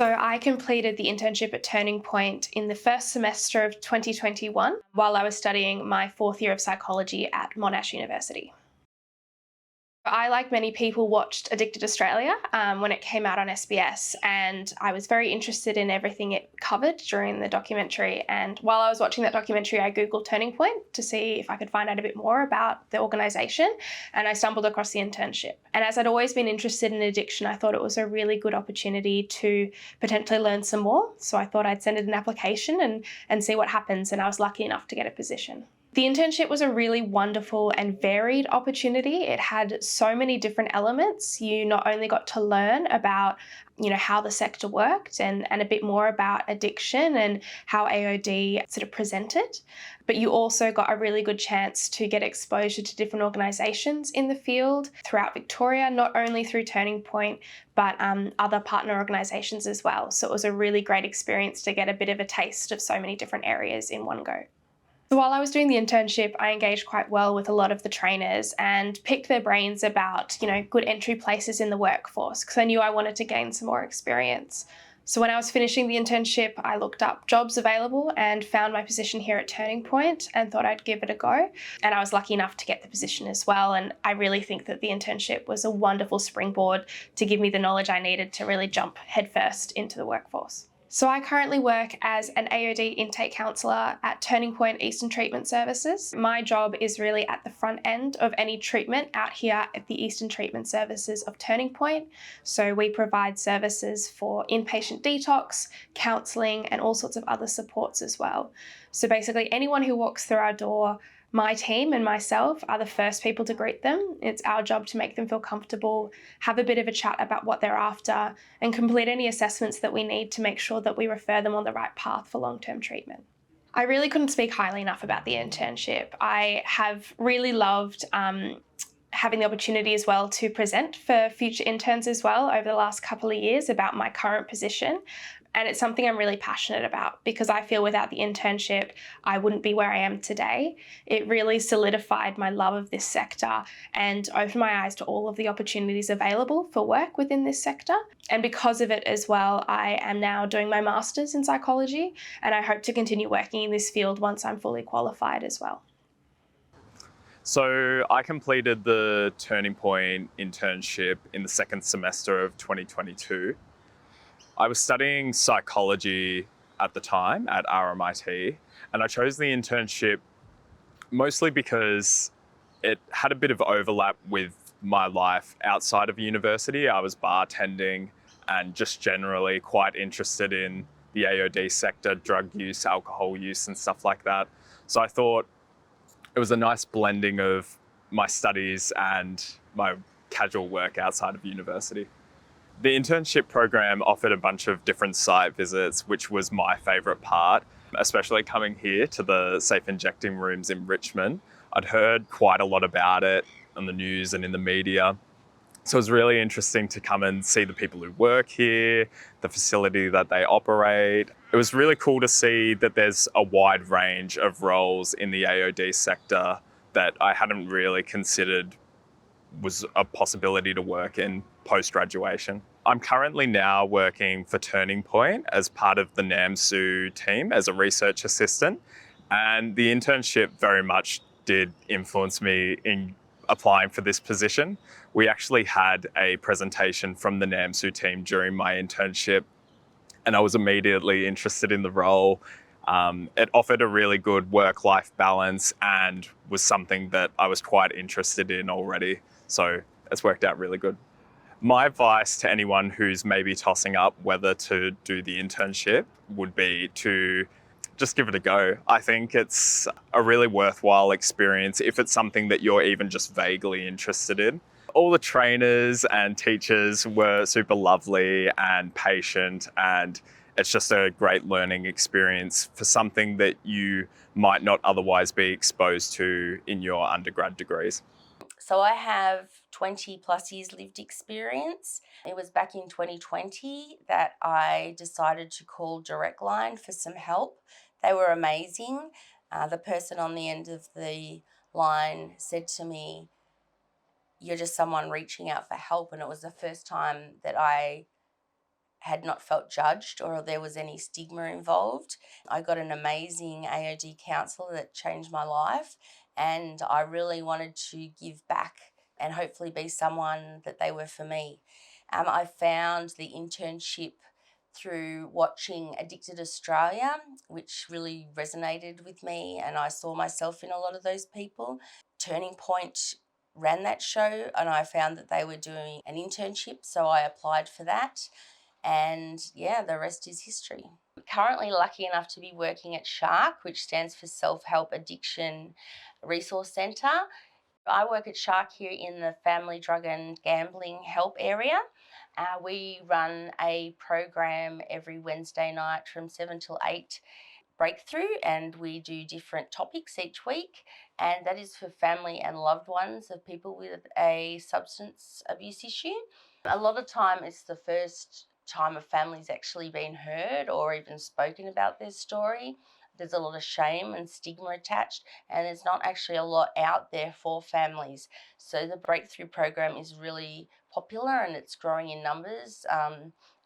So I completed the internship at Turning Point in the first semester of 2021 while I was studying my fourth year of psychology at Monash University. I, like many people, watched Addicted Australia when it came out on SBS, and I was very interested in everything it covered during the documentary. And while I was watching that documentary, I Googled Turning Point to see if I could find out a bit more about the organisation, and I stumbled across the internship. And as I'd always been interested in addiction, I thought it was a really good opportunity to potentially learn some more. So I thought I'd send it an application and see what happens, and I was lucky enough to get a position. The internship was a really wonderful and varied opportunity. It had so many different elements. You not only got to learn about, how the sector worked and a bit more about addiction and how AOD sort of presented, but you also got a really good chance to get exposure to different organisations in the field throughout Victoria, not only through Turning Point, but other partner organisations as well. So it was a really great experience to get a bit of a taste of so many different areas in one go. So while I was doing the internship, I engaged quite well with a lot of the trainers and picked their brains about, good entry places in the workforce, because I knew I wanted to gain some more experience. So when I was finishing the internship, I looked up jobs available and found my position here at Turning Point and thought I'd give it a go. And I was lucky enough to get the position as well. And I really think that the internship was a wonderful springboard to give me the knowledge I needed to really jump headfirst into the workforce. So I currently work as an AOD intake counsellor at Turning Point Eastern Treatment Services. My job is really at the front end of any treatment out here at the Eastern Treatment Services of Turning Point. So we provide services for inpatient detox, counselling, and all sorts of other supports as well. So basically anyone who walks through our door, my team and myself are the first people to greet them. It's our job to make them feel comfortable, have a bit of a chat about what they're after, and complete any assessments that we need to make sure that we refer them on the right path for long-term treatment. I really couldn't speak highly enough about the internship. I have really loved having the opportunity as well to present for future interns as well over the last couple of years about my current position. And it's something I'm really passionate about because I feel without the internship, I wouldn't be where I am today. It really solidified my love of this sector and opened my eyes to all of the opportunities available for work within this sector. And because of it as well, I am now doing my master's in psychology, and I hope to continue working in this field once I'm fully qualified as well. So I completed the Turning Point internship in the second semester of 2022. I was studying psychology at the time at RMIT, and I chose the internship mostly because it had a bit of overlap with my life outside of university. I was bartending and just generally quite interested in the AOD sector, drug use, alcohol use, and stuff like that. So I thought it was a nice blending of my studies and my casual work outside of university. The internship program offered a bunch of different site visits, which was my favourite part, especially coming here to the safe injecting rooms in Richmond. I'd heard quite a lot about it on the news and in the media. So it was really interesting to come and see the people who work here, the facility that they operate. It was really cool to see that there's a wide range of roles in the AOD sector that I hadn't really considered was a possibility to work in post-graduation. I'm currently now working for Turning Point as part of the NAMSU team as a research assistant, and the internship very much did influence me in applying for this position. We actually had a presentation from the NAMSU team during my internship, and I was immediately interested in the role. It offered a really good work-life balance and was something that I was quite interested in already. So it's worked out really good. My advice to anyone who's maybe tossing up whether to do the internship would be to just give it a go. I think it's a really worthwhile experience if it's something that you're even just vaguely interested in. All the trainers and teachers were super lovely and patient, and it's just a great learning experience for something that you might not otherwise be exposed to in your undergrad degrees. So I have 20 plus years lived experience. It was back in 2020 that I decided to call Direct Line for some help. They were amazing. The person on the end of the line said to me, "You're just someone reaching out for help." And it was the first time that I had not felt judged or there was any stigma involved. I got an amazing AOD counsellor that changed my life, and I really wanted to give back and hopefully be someone that they were for me. I found the internship through watching Addicted Australia, which really resonated with me, and I saw myself in a lot of those people. Turning Point ran that show, and I found that they were doing an internship, so I applied for that. And yeah, the rest is history. Currently lucky enough to be working at Shark, which stands for Self Help Addiction Resource Centre. I work at Shark here in the Family Drug and Gambling Help area. We run a program every Wednesday night from 7 till 8, breakthrough, and we do different topics each week, and that is for family and loved ones of people with a substance abuse issue. A lot of time it's the first time a family's actually been heard or even spoken about their story. There's a lot of shame and stigma attached, and there's not actually a lot out there for families. So the breakthrough program is really popular and it's growing in numbers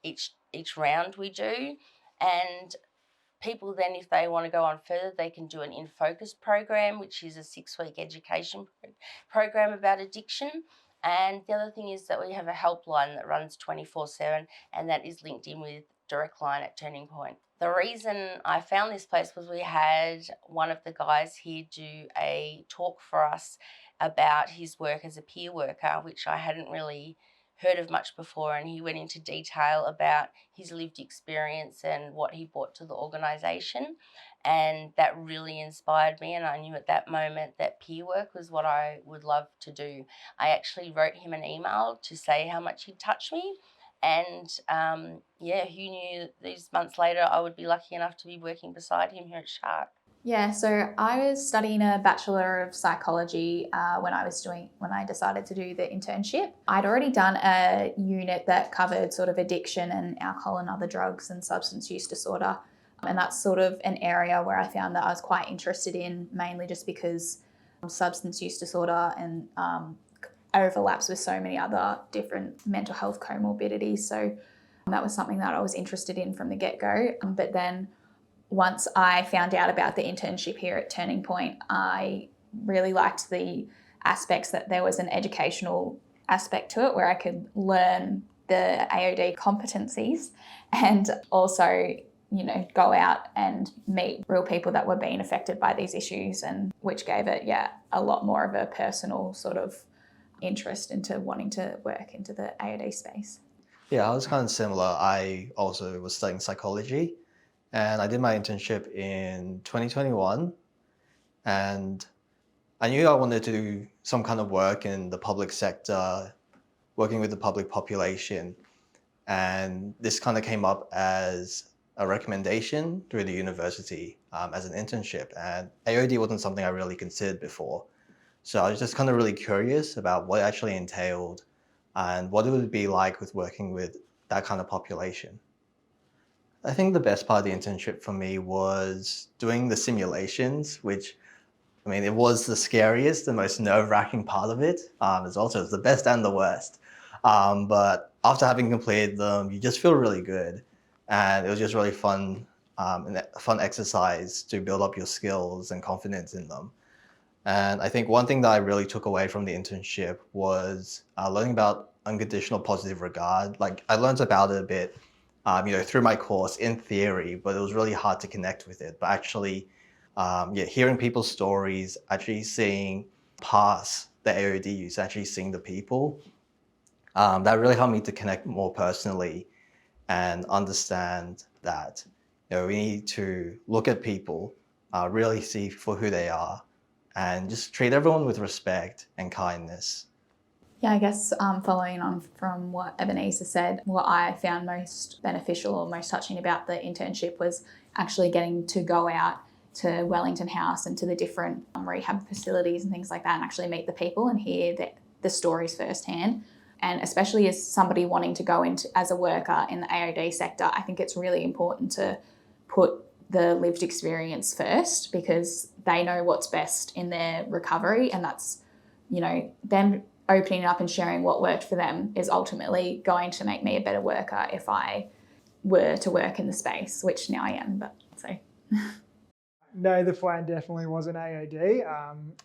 each round we do. And people then, if they want to go on further, they can do an In Focus program, which is a 6-week education program about addiction. And the other thing is that we have a helpline that runs 24/7, and that is linked in with Direct Line at Turning Point. The reason I found this place was we had one of the guys here do a talk for us about his work as a peer worker, which I hadn't really heard of much before, and he went into detail about his lived experience and what he brought to the organisation, and that really inspired me, and I knew at that moment that peer work was what I would love to do. I actually wrote him an email to say how much he'd touched me, and who knew these months later I would be lucky enough to be working beside him here at Shark. Yeah, so I was studying a Bachelor of Psychology when I decided to do the internship. I'd already done a unit that covered sort of addiction and alcohol and other drugs and substance use disorder. And that's sort of an area where I found that I was quite interested in, mainly just because substance use disorder and overlaps with so many other different mental health comorbidities. So that was something that I was interested in from the get-go. But then once I found out about the internship here at Turning Point, I really liked the aspects that there was an educational aspect to it where I could learn the AOD competencies and also, go out and meet real people that were being affected by these issues, and which gave it, a lot more of a personal sort of interest into wanting to work into the AOD space. Yeah, I was kind of similar. I also was studying psychology, and I did my internship in 2021, and I knew I wanted to do some kind of work in the public sector, working with the public population, and this kind of came up as a recommendation through the university as an internship, and AOD wasn't something I really considered before. So I was just kind of really curious about what it actually entailed and what it would be like with working with that kind of population. I think the best part of the internship for me was doing the simulations, which, it was the scariest, the most nerve-wracking part of it. As also, it's the best and the worst. But after having completed them, you just feel really good. And it was just really fun, and a fun exercise to build up your skills and confidence in them. And I think one thing that I really took away from the internship was learning about unconditional positive regard. Like, I learned about it a bit, through my course in theory, but it was really hard to connect with it. But actually, hearing people's stories, actually seeing past the AOD use, actually seeing the people, that really helped me to connect more personally and understand that, we need to look at people, really see for who they are, and just treat everyone with respect and kindness. Yeah, I guess following on from what Ebenezer said, what I found most beneficial or most touching about the internship was actually getting to go out to Wellington House and to the different rehab facilities and things like that, and actually meet the people and hear the stories firsthand. And especially as somebody wanting to go into as a worker in the AOD sector, I think it's really important to put the lived experience first, because they know what's best in their recovery, and that's, them opening up and sharing what worked for them is ultimately going to make me a better worker if I were to work in the space, which now I am. But so. No, the plan definitely wasn't AOD.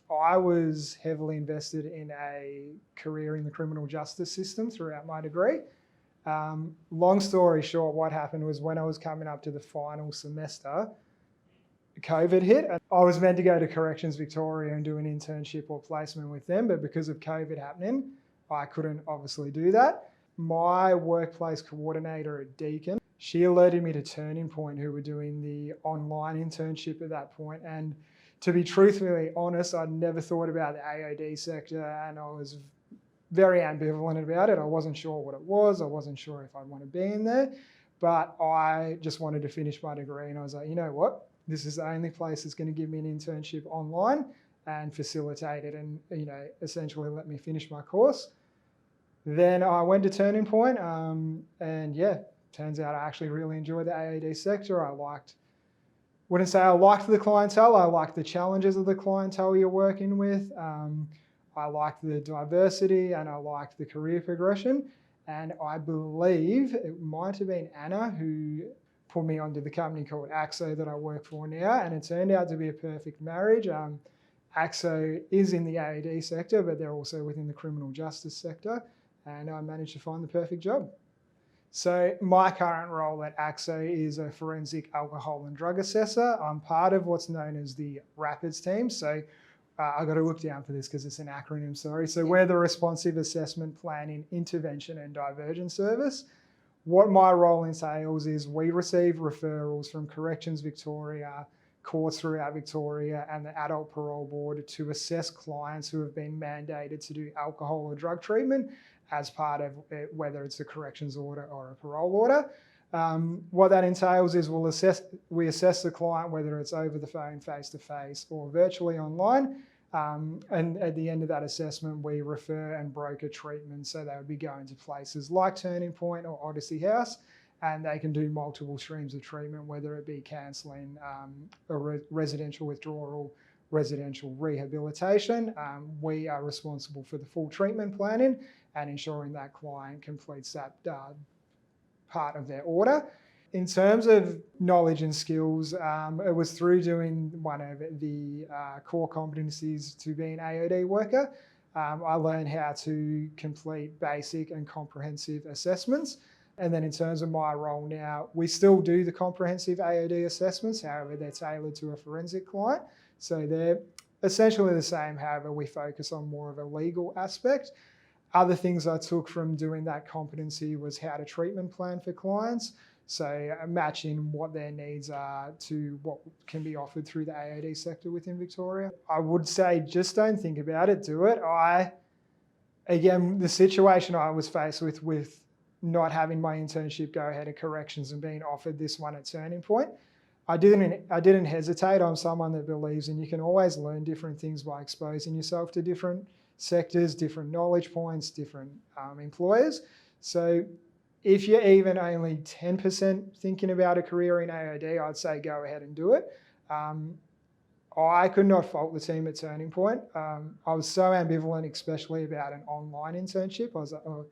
I was heavily invested in a career in the criminal justice system throughout my degree. Long story short, what happened was when I was coming up to the final semester, COVID hit. And I was meant to go to Corrections Victoria and do an internship or placement with them, but because of COVID happening, I couldn't obviously do that. My workplace coordinator at Deakin, she alerted me to Turning Point, who were doing the online internship at that point. And to be truthfully honest, I'd never thought about the AOD sector, and I was very ambivalent about it. I wasn't sure what it was. I wasn't sure if I'd want to be in there, but I just wanted to finish my degree. And I was like, you know what? This is the only place that's going to give me an internship online and facilitate it and, essentially let me finish my course. Then I went to Turning Point, and yeah, turns out I actually really enjoyed the AOD sector. Wouldn't say I liked the clientele, I liked the challenges of the clientele you're working with. I liked the diversity and I liked the career progression. And I believe it might have been Anna who put me onto the company called AXO that I work for now. And it turned out to be a perfect marriage. AXO is in the AOD sector, but they're also within the criminal justice sector. And I managed to find the perfect job. So my current role at AXO is a forensic alcohol and drug assessor. I'm part of what's known as the RAPIDS team. So I've got to look down for this because it's an acronym, sorry. So we're the Responsive Assessment Planning, Intervention and Diversion Service. What my role entails is we receive referrals from Corrections Victoria, courts throughout Victoria and the Adult Parole Board to assess clients who have been mandated to do alcohol or drug treatment as part of it, whether it's a corrections order or a parole order. What that entails is we assess the client, whether it's over the phone, face-to-face, or virtually online. And at the end of that assessment, we refer and broker treatment. So they would be going to places like Turning Point or Odyssey House, and they can do multiple streams of treatment, whether it be counselling, residential withdrawal, residential rehabilitation. We are responsible for the full treatment planning and ensuring that client completes that part of their order. In terms of knowledge and skills, it was through doing one of the core competencies to be an AOD worker. I learned how to complete basic and comprehensive assessments. And then in terms of my role now, we still do the comprehensive AOD assessments, however, they're tailored to a forensic client. So they're essentially the same, however, we focus on more of a legal aspect. Other things I took from doing that competency was how to treatment plan for clients. So matching what their needs are to what can be offered through the AOD sector within Victoria. I would say just don't think about it, do it. Again, the situation I was faced with not having my internship go ahead at corrections and being offered this one at Turning Point, I didn't hesitate. I'm someone that believes in you can always learn different things by exposing yourself to different sectors, different knowledge points, different employers. So if you're even only 10% thinking about a career in AOD, I'd say go ahead and do it. I could not fault the team at Turning Point. I was so ambivalent, especially about an online internship. I was like, oh,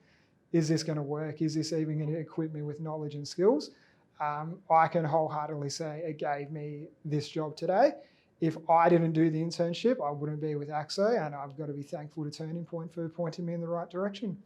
is this going to work? Is this even going to equip me with knowledge and skills? I can wholeheartedly say it gave me this job today. If I didn't do the internship, I wouldn't be with AXO, and I've got to be thankful to Turning Point for pointing me in the right direction.